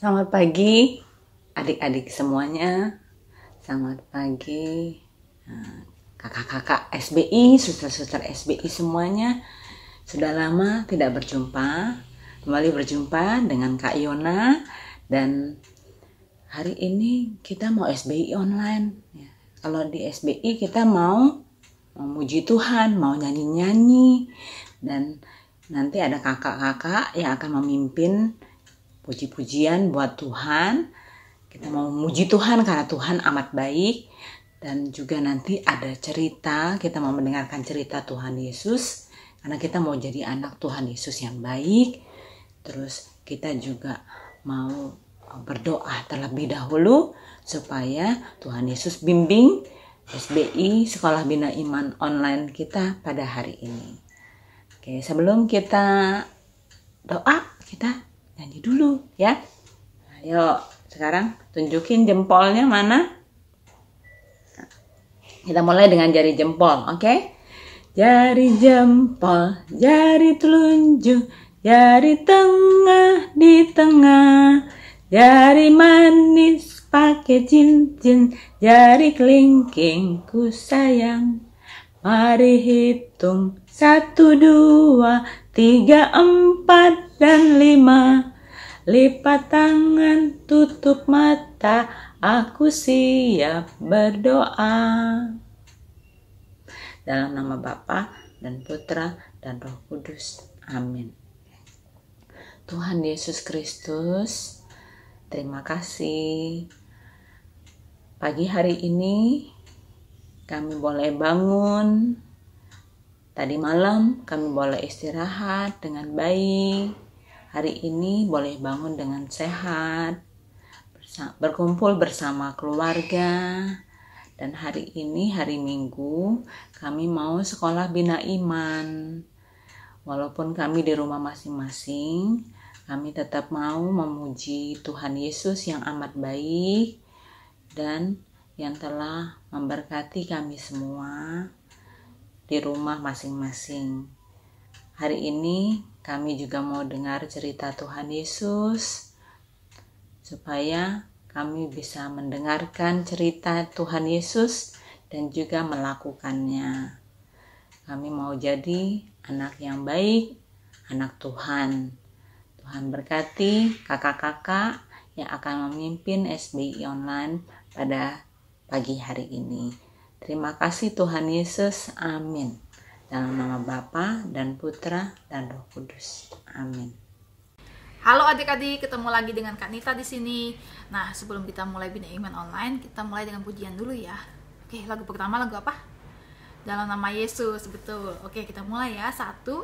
Selamat pagi adik-adik semuanya. Selamat pagi kakak-kakak SBI, suster-suster SBI semuanya. Sudah lama tidak berjumpa. Kembali berjumpa dengan Kak Yona. Dan hari ini kita mau SBI online. Kalau di SBI kita mau memuji Tuhan, mau nyanyi-nyanyi. Dan nanti ada kakak-kakak yang akan memimpin puji-pujian buat Tuhan. Kita mau memuji Tuhan karena Tuhan amat baik. Dan juga nanti ada cerita, kita mau mendengarkan cerita Tuhan Yesus. Karena kita mau jadi anak Tuhan Yesus yang baik. Terus kita juga mau berdoa terlebih dahulu supaya Tuhan Yesus bimbing SBI Sekolah Bina Iman Online kita pada hari ini. Oke, sebelum kita doa, kita nyanyi dulu ya. Ayo, sekarang tunjukin jempolnya mana. Kita mulai dengan jari jempol, oke? Jari jempol, jari telunjuk, jari tengah di tengah, jari manis pakai cincin, jari kelingking ku sayang. Mari hitung 1, 2, 3, 4, dan 5. Lipat tangan, tutup mata, aku siap berdoa. Dalam nama Bapa dan Putra dan Roh Kudus. Amin. Tuhan Yesus Kristus, terima kasih. Pagi hari ini kami boleh bangun. Tadi malam kami boleh istirahat dengan baik. Hari ini boleh bangun dengan sehat, berkumpul bersama keluarga. Dan hari ini, hari Minggu, kami mau sekolah Bina Iman. Walaupun kami di rumah masing-masing, kami tetap mau memuji Tuhan Yesus yang amat baik dan yang telah memberkati kami semua di rumah masing-masing. Hari ini kami juga mau dengar cerita Tuhan Yesus supaya kami bisa mendengarkan cerita Tuhan Yesus dan juga melakukannya. Kami mau jadi anak yang baik, anak Tuhan. Tuhan berkati kakak-kakak yang akan memimpin SBI Online pada pagi hari ini. Terima kasih Tuhan Yesus. Amin. Dalam nama Bapa dan Putra dan Roh Kudus. Amin. Halo adik-adik, ketemu lagi dengan Kak Nita di sini. Nah, sebelum kita mulai Bina Iman Online, kita mulai dengan pujian dulu ya. Oke, lagu pertama lagu apa? Dalam nama Yesus, betul. Oke, kita mulai ya. 1, 2,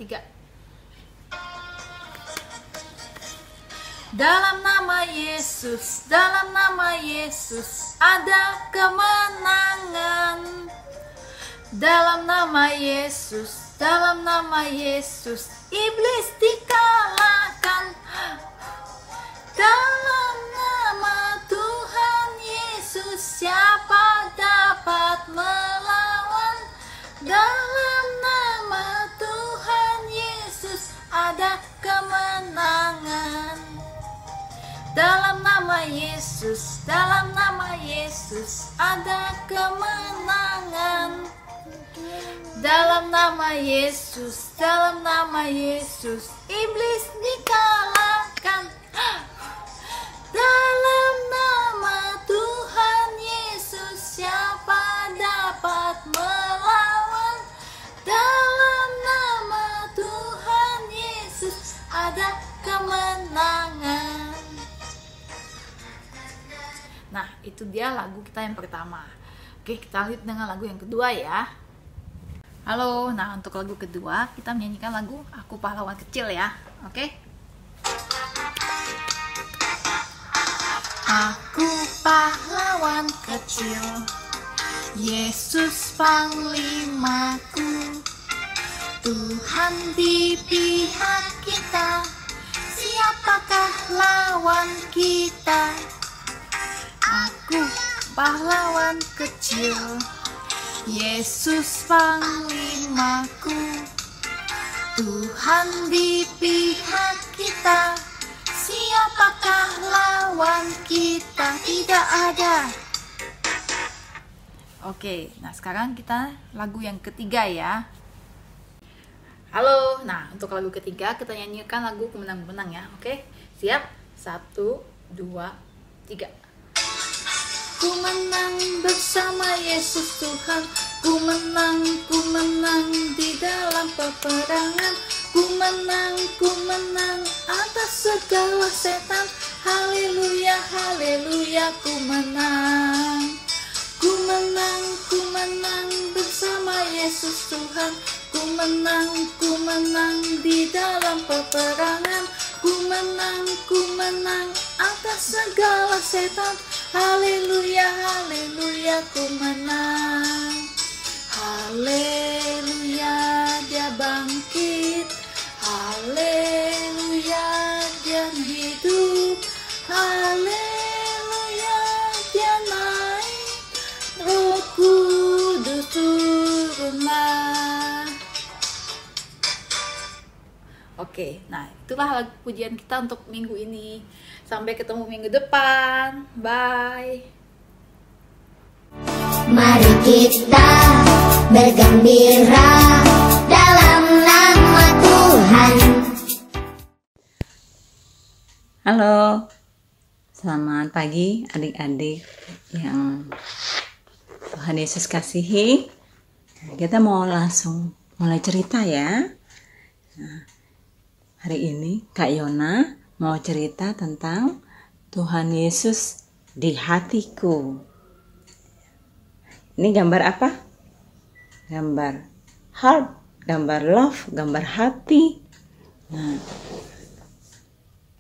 3. Dalam nama Yesus, dalam nama Yesus, ada kemenangan. Dalam nama Yesus, dalam nama Yesus, iblis dikalahkan. Dalam nama Tuhan Yesus, siapa dapat melawan? Dalam nama Tuhan Yesus, ada kemenangan. Dalam nama Yesus, dalam nama Yesus, ada kemenangan. Dalam nama Yesus, dalam nama Yesus, iblis dikalahkan. Dalam nama Tuhan Yesus, siapa dapat melawan? Dalam nama Tuhan Yesus, ada kemenangan. Nah, itu dia lagu kita yang pertama. Oke, kita lanjut dengan lagu yang kedua ya. Halo, nah untuk lagu kedua kita menyanyikan lagu Aku Pahlawan Kecil ya. Oke. Aku pahlawan kecil, Yesus panglimaku, Tuhan di pihak kita, siapakah lawan kita? Aku pahlawan kecil, Yesus panglimaku, Tuhan di pihak kita, siapakah lawan kita? Tidak ada. Oke, nah sekarang kita lagu yang ketiga ya. Halo, nah untuk lagu ketiga kita nyanyikan lagu Kumenang-Menang ya. Oke, siap? 1, 2, 3. Ku menang bersama Yesus Tuhan, ku menang di dalam peperangan. Ku menang atas segala setan. Haleluya, haleluya, ku menang. Ku menang bersama Yesus Tuhan. Ku menang di dalam peperangan. Ku menang atas segala setan. Haleluya, haleluya, ku menang. Haleluya, dia bangkit. Haleluya, dia hidup. Haleluya, dia naik. Roh Kudus turunlah. Oke, nah itulah lagu pujian kita untuk minggu ini. Sampai ketemu minggu depan. Bye. Mari kita bergembira dalam nama Tuhan. Halo, selamat pagi adik-adik yang Tuhan Yesus kasihi. Kita mau langsung mulai cerita ya. Nah, hari ini Kak Yona mau cerita tentang Tuhan Yesus di hatiku. Ini gambar apa? Gambar heart, gambar love, gambar hati. Nah,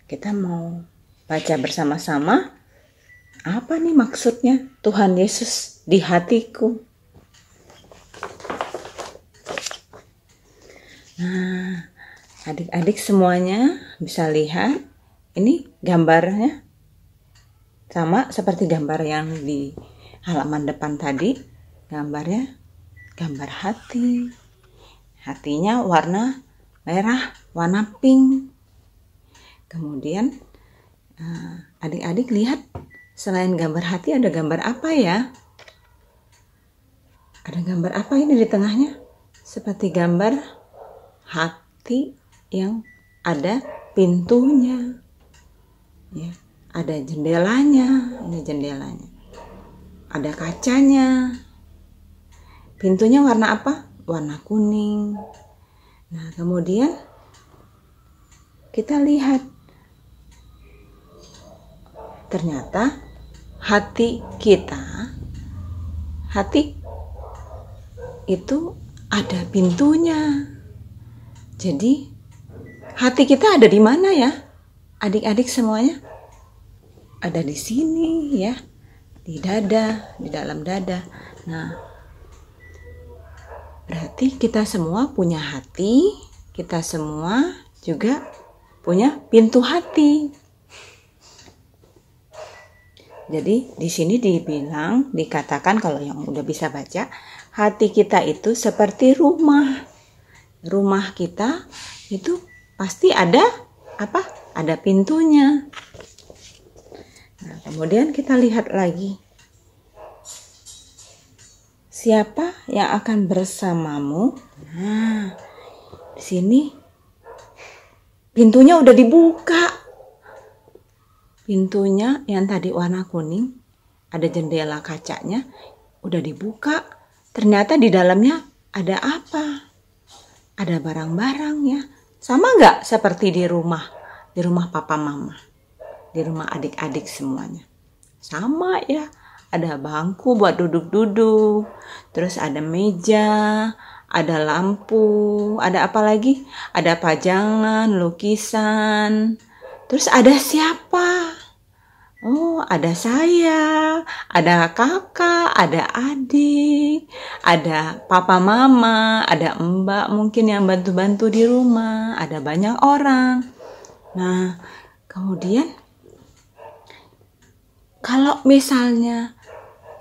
kita mau baca bersama-sama. Apa nih maksudnya Tuhan Yesus di hatiku? Nah, adik-adik semuanya bisa lihat. Ini gambarnya sama seperti gambar yang di halaman depan tadi. Gambarnya gambar hati. Hatinya warna merah, warna pink. Kemudian adik-adik lihat, selain gambar hati ada gambar apa ya? Ada gambar apa ini di tengahnya? Seperti gambar hati yang ada pintunya. Ya, ada jendelanya, ini jendelanya. Ada kacanya. Pintunya warna apa? Warna kuning. Nah, kemudian kita lihat. Ternyata hati kita, hati itu ada pintunya. Jadi hati kita ada di mana ya? Adik-adik semuanya ada di sini ya, di dada, di dalam dada. Nah, berarti kita semua punya hati, kita semua juga punya pintu hati. Jadi di sini dikatakan kalau yang udah bisa baca, hati kita itu seperti rumah. Rumah kita itu pasti ada apa? Ada pintunya. Nah, kemudian kita lihat lagi. Siapa yang akan bersamamu? Nah, di sini pintunya udah dibuka. Pintunya yang tadi warna kuning, ada jendela kacanya, udah dibuka. Ternyata di dalamnya ada apa? Ada barang-barang ya. Sama nggak seperti di rumah papa mama, di rumah adik-adik semuanya? Sama ya, ada bangku buat duduk-duduk, terus ada meja, ada lampu, ada apa lagi? Ada pajangan, lukisan, terus ada siapa? Oh, ada saya, ada kakak, ada adik, ada papa mama, ada mbak mungkin yang bantu-bantu di rumah, ada banyak orang. Nah, kemudian kalau misalnya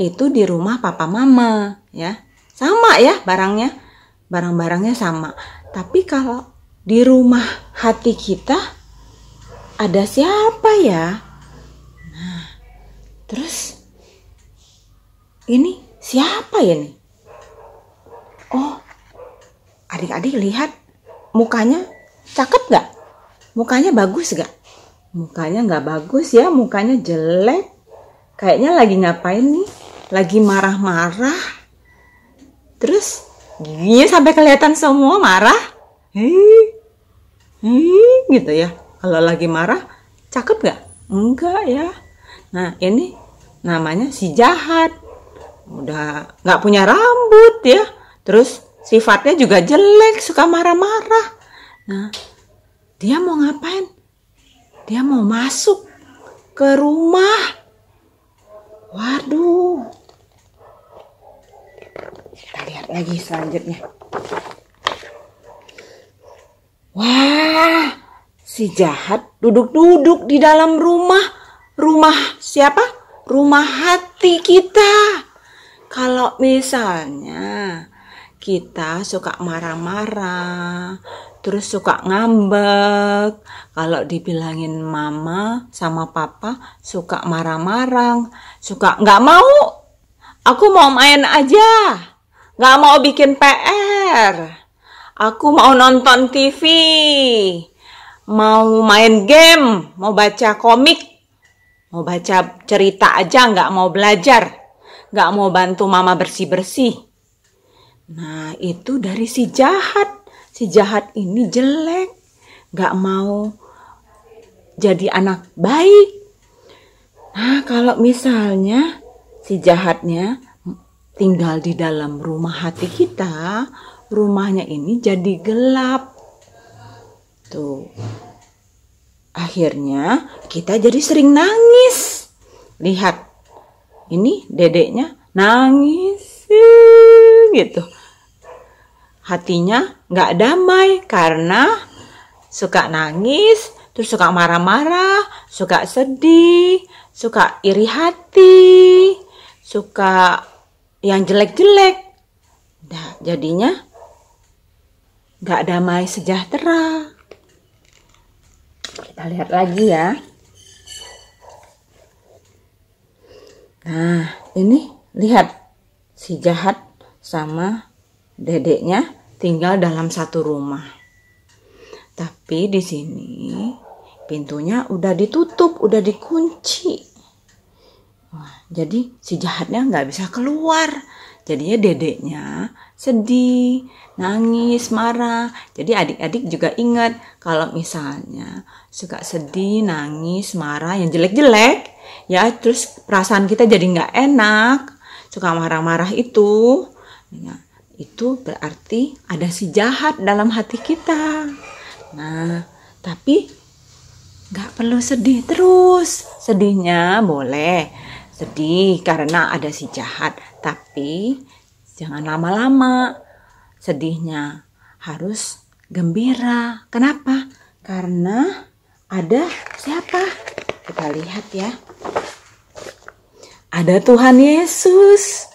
itu di rumah papa mama ya, sama ya barang-barangnya sama. Tapi kalau di rumah hati kita ada siapa ya? Nah, terus ini siapa ya nih? Oh, adik-adik lihat mukanya cakep gak? Mukanya bagus gak? Mukanya nggak bagus ya, mukanya jelek. Kayaknya lagi ngapain nih? Lagi marah-marah. Terus giginya sampai kelihatan semua marah. Gitu ya. Kalau lagi marah, cakep gak? Enggak ya. Nah, ini namanya si jahat. Udah nggak punya rambut ya. Terus sifatnya juga jelek, suka marah-marah. Nah, dia mau ngapain? Dia mau masuk ke rumah. Waduh. Kita lihat lagi selanjutnya. Wah, si jahat duduk-duduk di dalam rumah. Rumah siapa? Rumah hati kita. Kalau misalnya kita suka marah-marah, terus suka ngambek, kalau dibilangin mama sama papa suka marah-marah, suka nggak mau, aku mau main aja, nggak mau bikin PR, aku mau nonton TV, mau main game, mau baca komik, mau baca cerita aja, nggak mau belajar, nggak mau bantu mama bersih-bersih. Nah, itu dari si jahat. Si jahat ini jelek, gak mau jadi anak baik. Nah, kalau misalnya si jahatnya tinggal di dalam rumah hati kita, rumahnya ini jadi gelap. Tuh. Akhirnya kita jadi sering nangis. Lihat, ini dedeknya nangis gitu. Hatinya nggak damai karena suka nangis, terus suka marah-marah, suka sedih, suka iri hati, suka yang jelek-jelek. Nah, jadinya nggak damai sejahtera. Kita lihat lagi ya. Nah, ini lihat si jahat sama dedeknya tinggal dalam satu rumah. Tapi di sini pintunya udah ditutup, udah dikunci. Wah, jadi si jahatnya nggak bisa keluar. Jadinya dedeknya sedih, nangis, marah. Jadi adik-adik juga ingat kalau misalnya suka sedih, nangis, marah, yang jelek-jelek, ya terus perasaan kita jadi nggak enak, suka marah-marah itu. Ya, itu berarti ada si jahat dalam hati kita. Nah, tapi gak perlu sedih terus. Sedihnya boleh sedih karena ada si jahat, tapi jangan lama-lama. Sedihnya harus gembira. Kenapa? Karena ada siapa? Kita lihat ya. Ada Tuhan Yesus.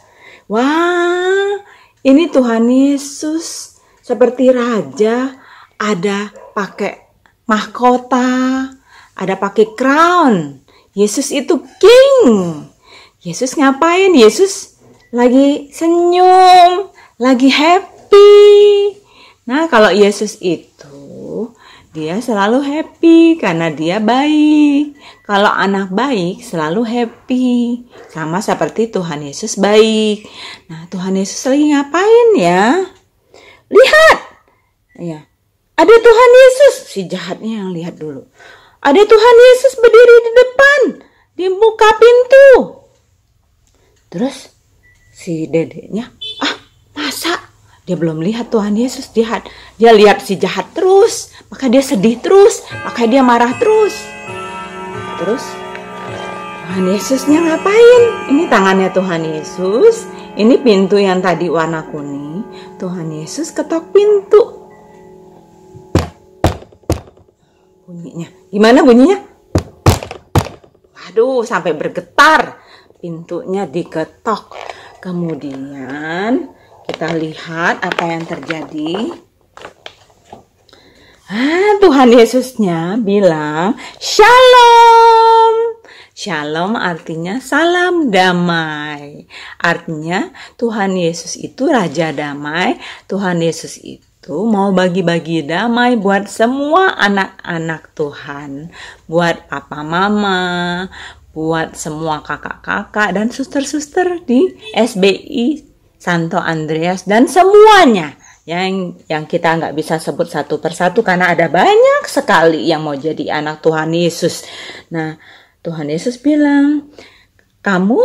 Wah, ini Tuhan Yesus seperti raja, ada pakai mahkota, ada pakai crown. Yesus itu king. Yesus ngapain? Yesus lagi senyum, lagi happy. Nah, kalau Yesus itu dia selalu happy karena dia baik. Kalau anak baik selalu happy. Sama seperti Tuhan Yesus baik. Nah, Tuhan Yesus lagi ngapain ya? Lihat. Ya. Ada Tuhan Yesus. Si jahatnya yang lihat dulu. Ada Tuhan Yesus berdiri di depan. Di muka pintu. Terus si dedeknya, masa? Dia belum lihat Tuhan Yesus. Dia lihat si jahat terus. Maka dia sedih terus. Maka dia marah terus. Terus Tuhan Yesusnya ngapain? Ini tangannya Tuhan Yesus. Ini pintu yang tadi warna kuning. Tuhan Yesus ketok pintu. Bunyinya. Gimana bunyinya? Waduh, sampai bergetar. Pintunya diketok. Kemudian kita lihat apa yang terjadi. Tuhan Yesusnya bilang, Shalom. Shalom artinya salam damai. Artinya Tuhan Yesus itu Raja Damai. Tuhan Yesus itu mau bagi-bagi damai buat semua anak-anak Tuhan. Buat papa mama, buat semua kakak-kakak dan suster-suster di SBI Santo Andreas dan semuanya yang kita nggak bisa sebut satu persatu karena ada banyak sekali yang mau jadi anak Tuhan Yesus. Nah, Tuhan Yesus bilang, kamu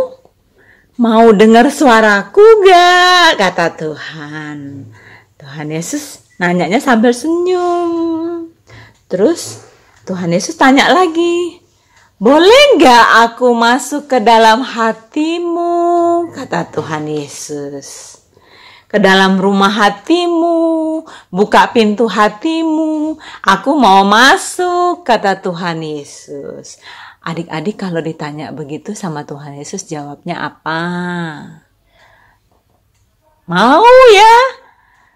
mau dengar suaraku gak? Kata Tuhan. Tuhan Yesus nanyanya sambil senyum. Terus Tuhan Yesus tanya lagi, boleh gak aku masuk ke dalam hatimu? Kata Tuhan Yesus. Ke dalam rumah hatimu, buka pintu hatimu, aku mau masuk, kata Tuhan Yesus. Adik-adik kalau ditanya begitu sama Tuhan Yesus jawabnya apa? Mau ya?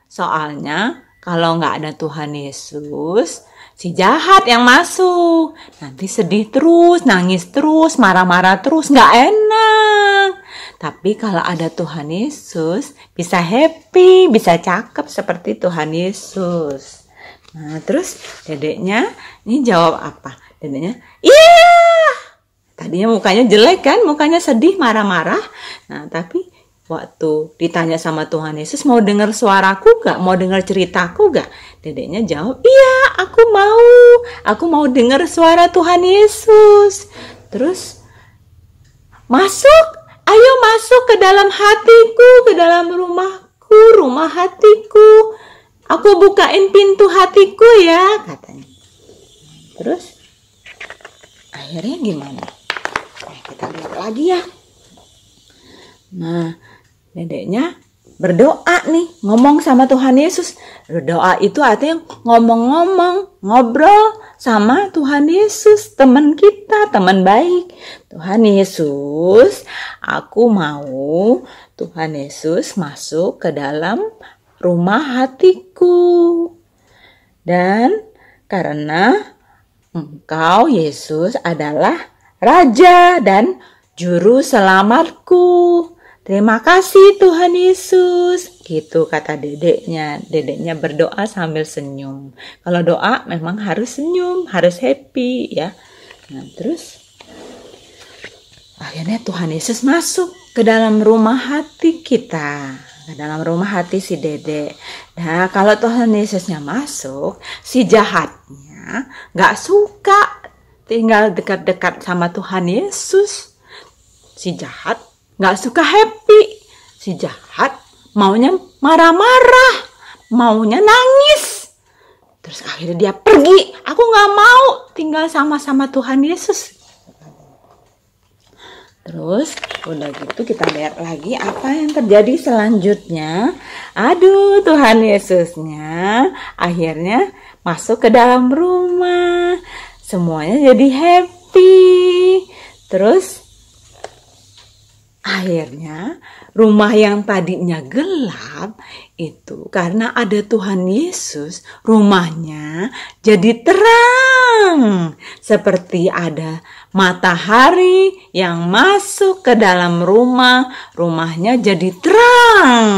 Soalnya kalau nggak ada Tuhan Yesus, si jahat yang masuk. Nanti sedih terus, nangis terus, marah-marah terus, nggak enak. Tapi kalau ada Tuhan Yesus, bisa happy, bisa cakep seperti Tuhan Yesus. Nah, terus dedeknya ini jawab apa? Dedeknya, iya. Tadinya mukanya jelek kan, mukanya sedih, marah-marah. Nah, tapi waktu ditanya sama Tuhan Yesus, mau dengar suaraku gak? Mau dengar ceritaku gak? Dedeknya jawab, iya, aku mau dengar suara Tuhan Yesus. Terus, ayo masuk ke dalam hatiku, ke dalam rumahku, rumah hatiku. Aku bukain pintu hatiku ya, katanya. Terus, akhirnya gimana? Kita lihat lagi ya. Nah, dedeknya berdoa nih, ngomong sama Tuhan Yesus. Berdoa itu artinya ngomong-ngomong, ngobrol sama Tuhan Yesus, teman kita, teman baik. Tuhan Yesus, aku mau Tuhan Yesus masuk ke dalam rumah hatiku. Dan karena Engkau Yesus adalah Raja dan Juru Selamatku. Terima kasih Tuhan Yesus. Gitu kata dedeknya. Dedeknya berdoa sambil senyum. Kalau doa memang harus senyum, harus happy ya. Nah, terus akhirnya Tuhan Yesus masuk ke dalam rumah hati kita. Ke dalam rumah hati si dedek. Nah, kalau Tuhan Yesusnya masuk, si jahatnya gak suka tinggal dekat-dekat sama Tuhan Yesus. Si jahat gak suka happy. Si jahat maunya marah-marah, maunya nangis. Terus akhirnya dia pergi. Aku gak mau tinggal sama-sama Tuhan Yesus. Terus udah gitu kita lihat lagi apa yang terjadi selanjutnya. Aduh, Tuhan Yesusnya akhirnya masuk ke dalam rumah. Semuanya jadi happy. Terus akhirnya rumah yang tadinya gelap itu karena ada Tuhan Yesus, rumahnya jadi terang. Seperti ada matahari yang masuk ke dalam rumah, rumahnya jadi terang.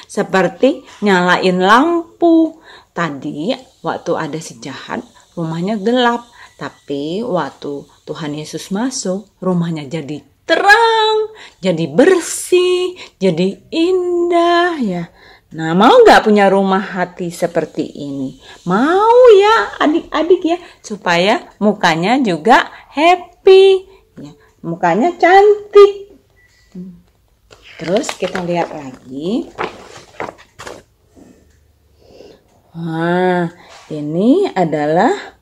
Seperti nyalain lampu. Tadi waktu ada si jahat, rumahnya gelap. Tapi waktu Tuhan Yesus masuk, rumahnya jadi terang, jadi bersih, jadi indah ya. Nah, mau gak punya rumah hati seperti ini? Mau ya adik-adik ya, supaya mukanya juga happy, ya, mukanya cantik. Terus kita lihat lagi. Nah, ini adalah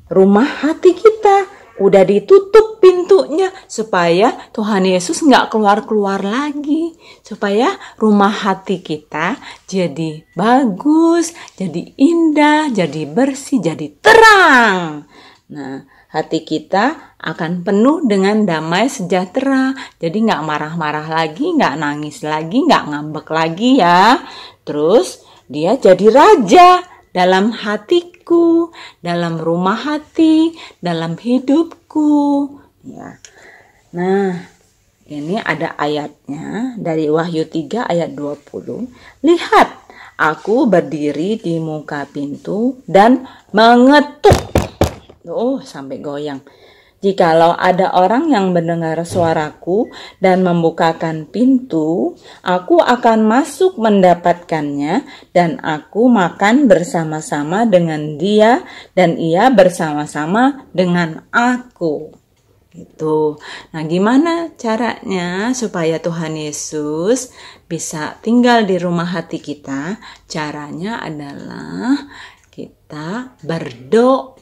rumah hati kita. Udah ditutup pintunya supaya Tuhan Yesus nggak keluar-keluar lagi. Supaya rumah hati kita jadi bagus, jadi indah, jadi bersih, jadi terang. Nah, hati kita akan penuh dengan damai sejahtera. Jadi nggak marah-marah lagi, nggak nangis lagi, nggak ngambek lagi ya. Terus dia jadi raja dalam hatiku, dalam rumah hati, dalam hidupku. Ya. Nah, ini ada ayatnya dari Wahyu 3 ayat 20. Lihat, aku berdiri di muka pintu dan mengetuk. Sampai goyang. Jikalau ada orang yang mendengar suaraku dan membukakan pintu, aku akan masuk mendapatkannya dan aku makan bersama-sama dengan dia dan ia bersama-sama dengan aku. Gitu. Nah, gimana caranya supaya Tuhan Yesus bisa tinggal di rumah hati kita? Caranya adalah kita berdoa.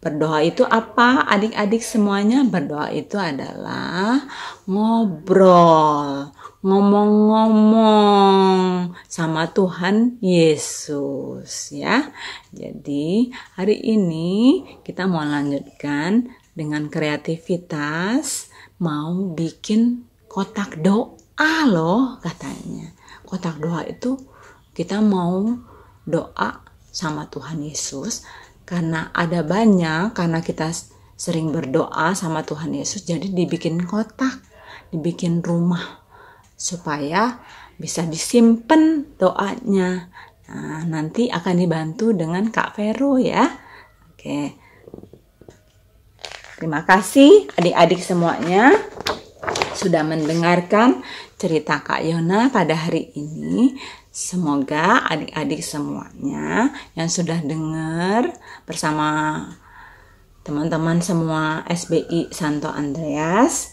Berdoa itu apa? Adik-adik semuanya, berdoa itu adalah ngobrol, ngomong-ngomong sama Tuhan Yesus ya. Jadi hari ini kita mau lanjutkan dengan kreativitas, mau bikin kotak doa loh katanya. Kotak doa itu kita mau doa sama Tuhan Yesus. Karena ada banyak, karena kita sering berdoa sama Tuhan Yesus, jadi dibikin kotak, dibikin rumah, supaya bisa disimpan doanya. Nah, nanti akan dibantu dengan Kak Vero ya. Oke. Terima kasih adik-adik semuanya sudah mendengarkan cerita Kak Yona pada hari ini. Semoga adik-adik semuanya yang sudah dengar bersama teman-teman semua SBI Santo Andreas,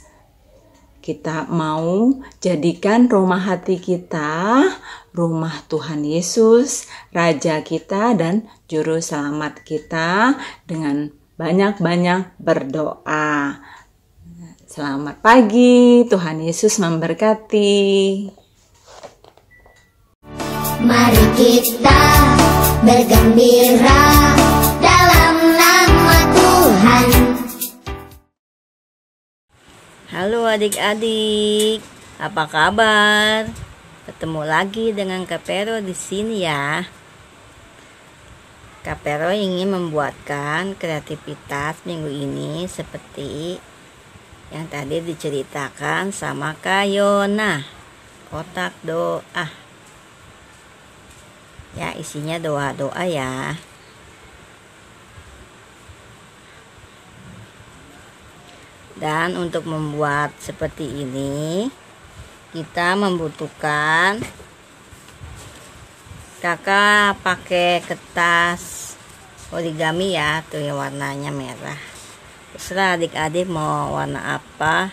kita mau jadikan rumah hati kita rumah Tuhan Yesus, Raja kita dan Juru Selamat kita, dengan banyak-banyak berdoa. Selamat pagi, Tuhan Yesus memberkati. Mari kita bergembira dalam nama Tuhan. Halo adik-adik, apa kabar? Ketemu lagi dengan Kak Vero di sini ya. Kak Vero ingin membuatkan kreativitas minggu ini seperti yang tadi diceritakan sama Kak Yona. Kotak doa. Ya, isinya doa-doa ya. Dan untuk membuat seperti ini, kita membutuhkan, kakak pakai kertas origami ya, tuh yang warnanya merah. Terserah adik-adik mau warna apa,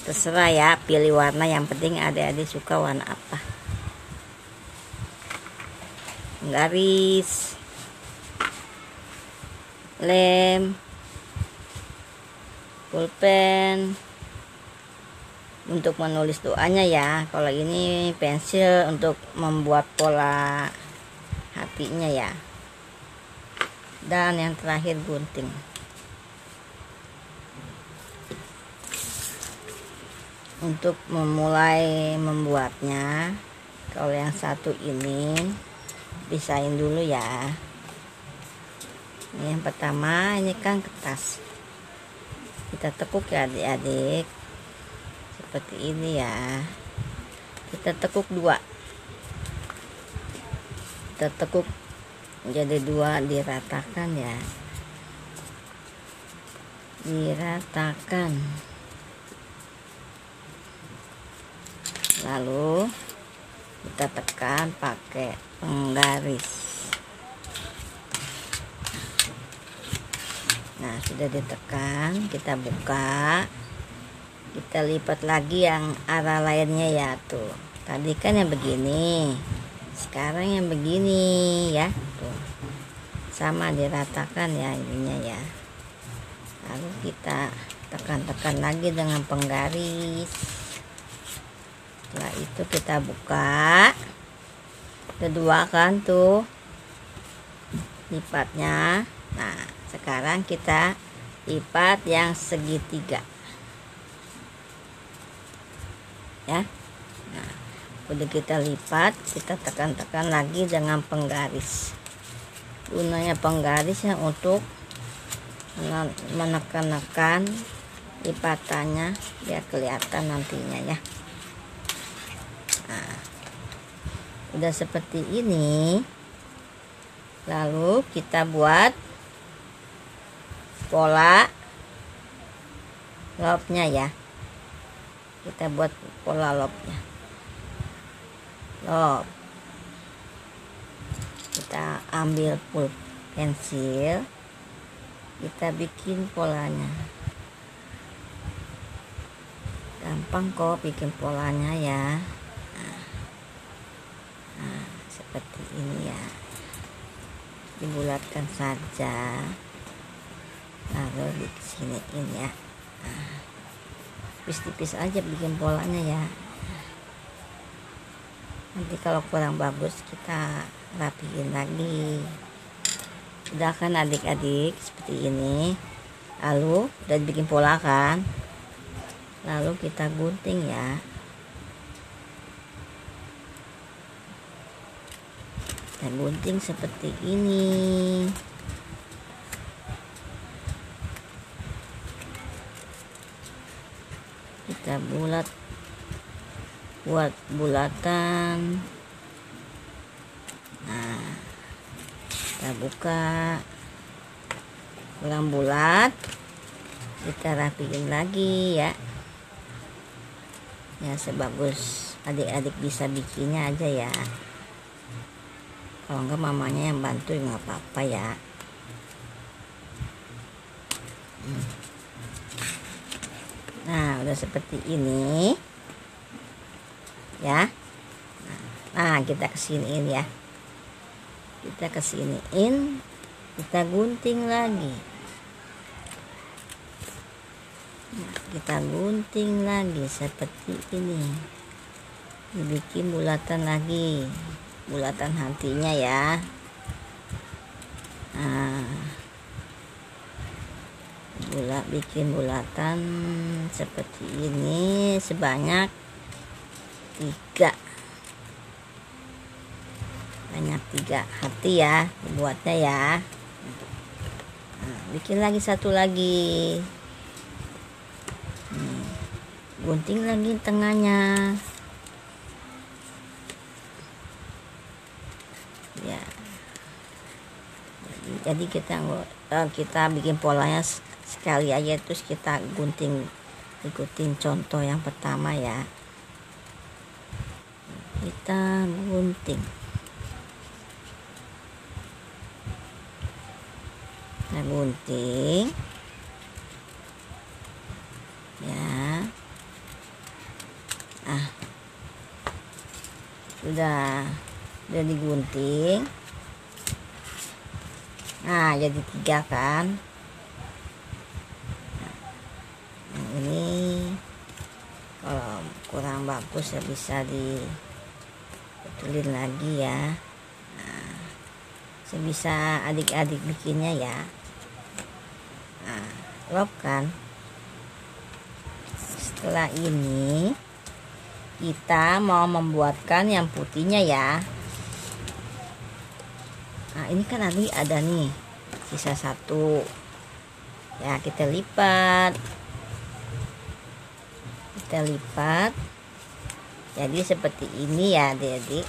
terserah ya, pilih warna, yang penting adik-adik suka warna apa. Garis, lem, pulpen untuk menulis doanya ya. Kalau ini pensil untuk membuat pola hatinya ya. Dan yang terakhir gunting. Untuk memulai membuatnya, kalau yang satu ini pisahin dulu ya. Ini yang pertama, ini kan kertas, kita tekuk ya adik-adik, seperti ini ya. Kita tekuk dua, kita tekuk jadi dua, diratakan ya, diratakan. Lalu kita tekan pakai penggaris. Nah, sudah ditekan, kita buka, kita lipat lagi yang arah lainnya ya. Tuh, tadi kan yang begini, sekarang yang begini ya. Tuh, sama diratakan ya ininya ya. Lalu kita tekan-tekan lagi dengan penggaris. Setelah itu kita buka, kedua kan tuh lipatnya. Nah, sekarang kita lipat yang segitiga ya. Nah, Udah kita lipat, kita tekan-tekan lagi dengan penggaris. Gunanya penggaris yang untuk menekan-nekan lipatannya biar kelihatan nantinya ya. Nah, udah seperti ini. Lalu kita buat pola lobnya ya. Kita buat pola lobnya. Lob. Kita ambil pensil. Kita bikin polanya. Gampang kok bikin polanya ya. Nah, seperti ini ya. Dibulatkan saja, lalu di siniin ya. Tipis-tipis aja bikin polanya ya. Nanti kalau kurang bagus kita rapiin lagi. Udah kan adik-adik, seperti ini. Lalu udah bikin pola kan, lalu kita gunting ya. Kita gunting seperti ini. Kita buat bulatan. Nah, kita buka, kurang bulat, kita rapiin lagi ya. Ya sebagus adik-adik bisa bikinnya aja ya. Kalau enggak mamanya yang bantu nggak apa-apa ya. Nah udah seperti ini ya. Nah kita kesiniin ya. Kita kesiniin, kita gunting lagi. Nah, kita gunting lagi seperti ini. Dibikin bulatan lagi, bulatan hatinya ya. Nah, bikin bulatan seperti ini sebanyak 3. Banyak 3 hati ya dibuatnya ya. Nah, bikin lagi satu lagi. Gunting lagi tengahnya. Ya. Jadi kita bikin polanya sekali aja, terus kita gunting, ikutin contoh yang pertama ya. Kita gunting. Kita gunting. Ya. Udah digunting. Nah jadi 3 kan. Nah, ini kalau kurang bagus ya bisa dibetulin lagi ya. Nah, sebisa adik-adik bikinnya ya. Nah, lop kan. Setelah ini kita mau membuatkan yang putihnya ya. Nah ini kan nanti ada nih sisa 1 ya, kita lipat jadi seperti ini ya adik-adik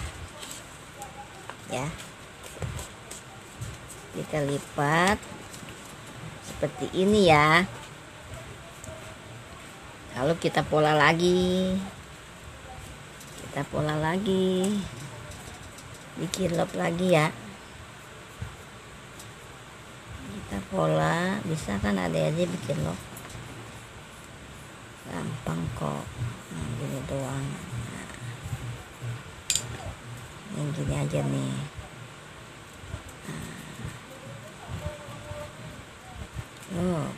ya. Kita lipat seperti ini ya. Lalu kita pola lagi, bikin lop lagi ya. Kita pola, bisa kan adik-adik bikin lop, gampang kok. Nah, gini doang. Nah, yang gini aja nih. Nah,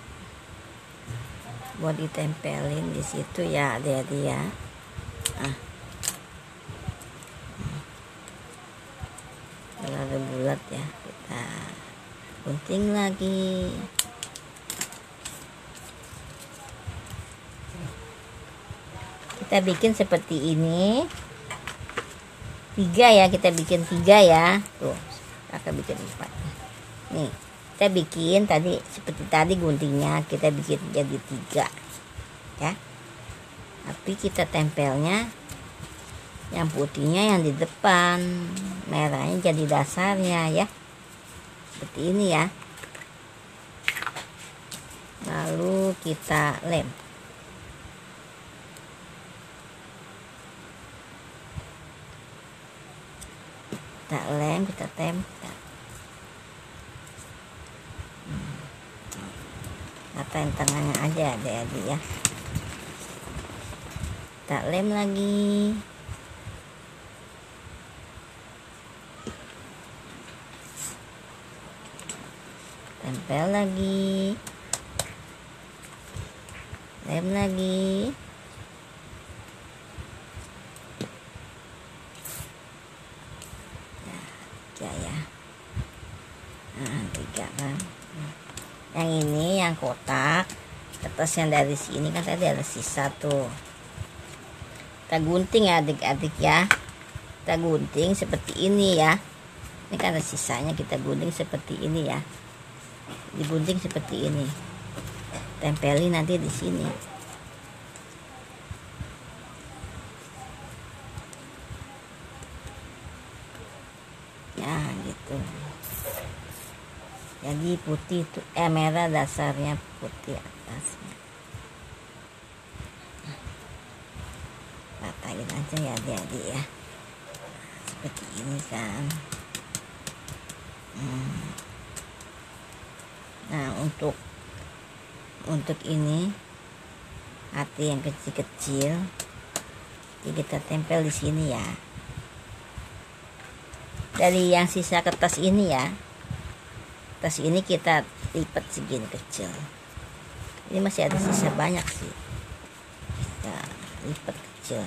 buat ditempelin di situ ya adik-adik ya. Lalu bulat ya, kita gunting lagi. Kita bikin seperti ini 3 ya, kita bikin 3 ya. Tuh, kakak bikin 4. Nih, kita bikin tadi seperti tadi guntingnya, kita bikin jadi 3 ya. Tapi kita tempelnya yang putihnya yang di depan, merahnya jadi dasarnya ya. Seperti ini ya. Lalu kita lem. Kita lem, kita tempel. Ratain tengahnya aja adik-adik ya. Kita lem lagi. Tempel lagi. Lem lagi. Ya. Nah, 3 kan. Yang ini yang kotak, kertas yang dari sini kan tadi ada sisa tuh. Kita gunting ya adik-adik ya. Kita gunting seperti ini ya. Ini kan ada sisanya, kita gunting seperti ini ya. Digunting seperti ini. Tempelin nanti di sini. Ya gitu. Jadi putih itu merah dasarnya, putih atasnya. Ratain aja ya adik-adik ya. Seperti ini kan. Nah untuk ini hati yang kecil-kecil, jadi kita tempel di sini ya. Dari yang sisa kertas ini ya, kertas ini kita lipat segini kecil. Ini masih ada sisa banyak sih, kita lipat kecil.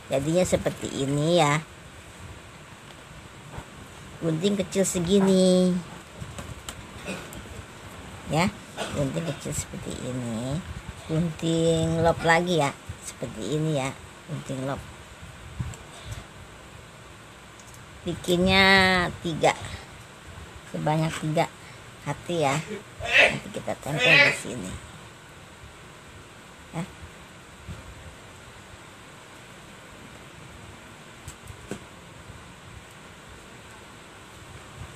Jadinya seperti ini ya, gunting kecil segini ya, gunting kecil seperti ini. Gunting lop lagi ya, seperti ini ya, gunting lop. Bikinnya 3, sebanyak 3 hati ya. Nanti kita tempel di sini ya.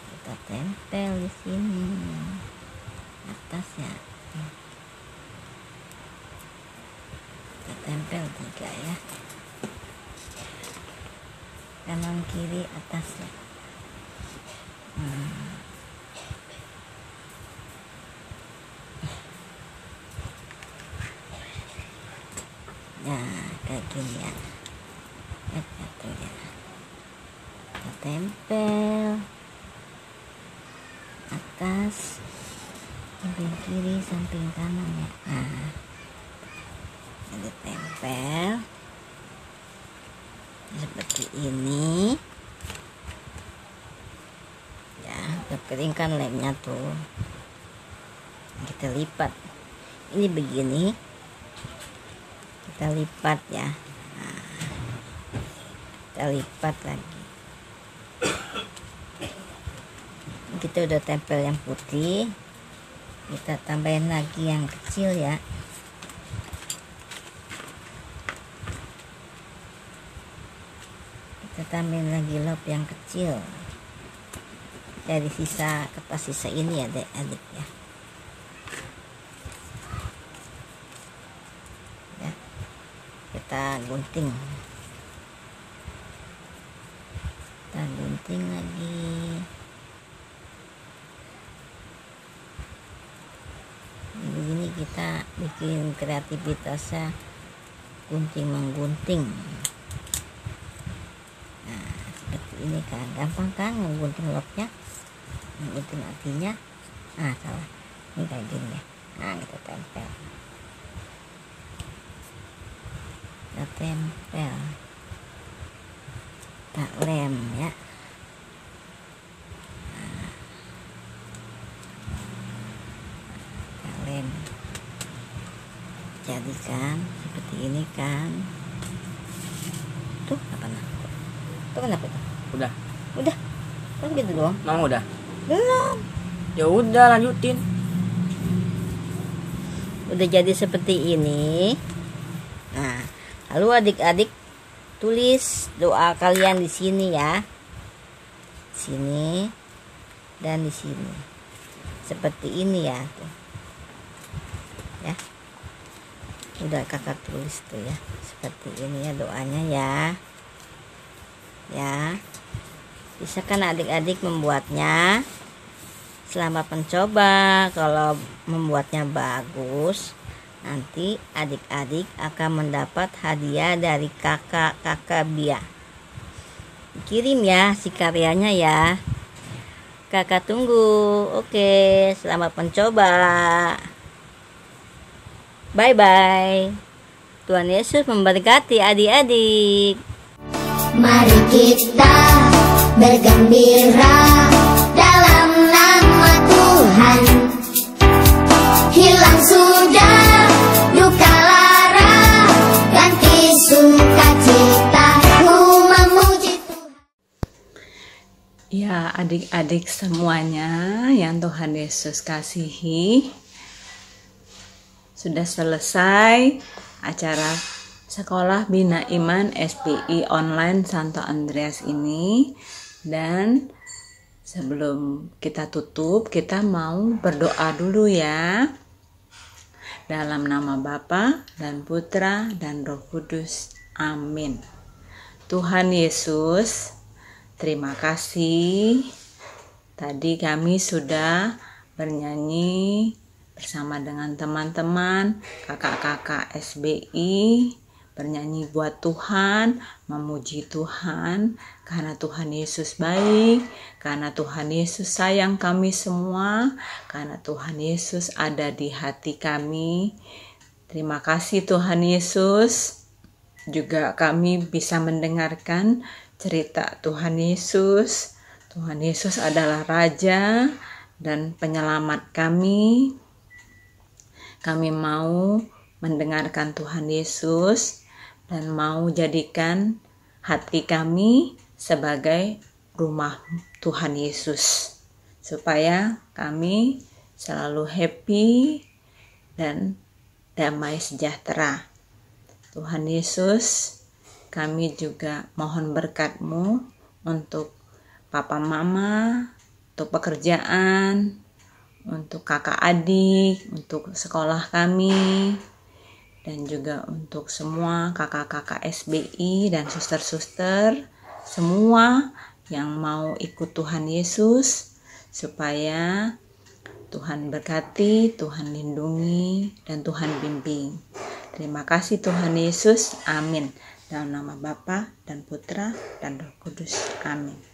Kita tempel di sini atasnya. Kita tempel 3 ya, kanan kiri atasnya. Nah kayak gini ya. Satu ya, kita tempel atas, samping kiri, samping kanan ya. Nah, kita tempel seperti ini ya. Udah kering kan lemnya tuh, kita lipat ini begini, kita lipat ya. Nah, kita lipat lagi. Kita udah tempel yang putih, kita tambahin lagi yang kecil ya. Kita tambahin lagi lop yang kecil dari sisa kertas sisa ini ya adik-adik ya. Ya, kita gunting lagi. Begini kita bikin kreativitasnya, gunting menggunting. Nah seperti ini kan, gampang kan menggunting lopnya, menggunting artinya. Nah salah, ini kayak gini ya. Nah kita tempel, kita lem ya. Jadikan seperti ini kan. Tuh apa nah? Itu kenapa itu? Udah. Udah. Kan gitu doang. Mama udah. Belum. Ya udah lanjutin. Udah jadi seperti ini. Nah, lalu adik-adik tulis doa kalian di sini ya. Sini dan di sini. Seperti ini ya. Tuh. Ya. Udah kakak tulis tuh ya. Seperti ini ya doanya ya. Ya. Bisa kan adik-adik membuatnya? Selamat mencoba. Kalau membuatnya bagus, nanti adik-adik akan mendapat hadiah dari kakak Bia. Kirim ya si karyanya ya. Kakak tunggu. Oke, selamat mencoba. Bye-bye. Tuhan Yesus memberkati adik-adik. Mari kita bergembira dalam nama Tuhan. Hilang sudah duka lara, ganti sukacita, ku memuji Tuhan. Ya, adik-adik semuanya yang Tuhan Yesus kasihi, sudah selesai acara Sekolah Bina Iman SBI Online Santo Andreas ini. Dan sebelum kita tutup, kita mau berdoa dulu ya. Dalam nama Bapa dan Putra dan Roh Kudus. Amin. Tuhan Yesus, terima kasih. Tadi kami sudah bernyanyi bersama dengan teman-teman kakak-kakak SBI, bernyanyi buat Tuhan, memuji Tuhan, karena Tuhan Yesus baik, karena Tuhan Yesus sayang kami semua, karena Tuhan Yesus ada di hati kami. Terima kasih Tuhan Yesus. Juga kami bisa mendengarkan cerita Tuhan Yesus. Tuhan Yesus adalah Raja dan Penyelamat kami. Kami mau mendengarkan Tuhan Yesus dan mau jadikan hati kami sebagai rumah Tuhan Yesus, supaya kami selalu happy dan damai sejahtera. Tuhan Yesus, kami juga mohon berkat-Mu untuk papa mama, untuk pekerjaan, untuk kakak adik, untuk sekolah kami, dan juga untuk semua kakak-kakak SBI dan suster-suster, semua yang mau ikut Tuhan Yesus, supaya Tuhan berkati, Tuhan lindungi, dan Tuhan bimbing. Terima kasih Tuhan Yesus. Amin. Dalam nama Bapa dan Putra dan Roh Kudus. Amin.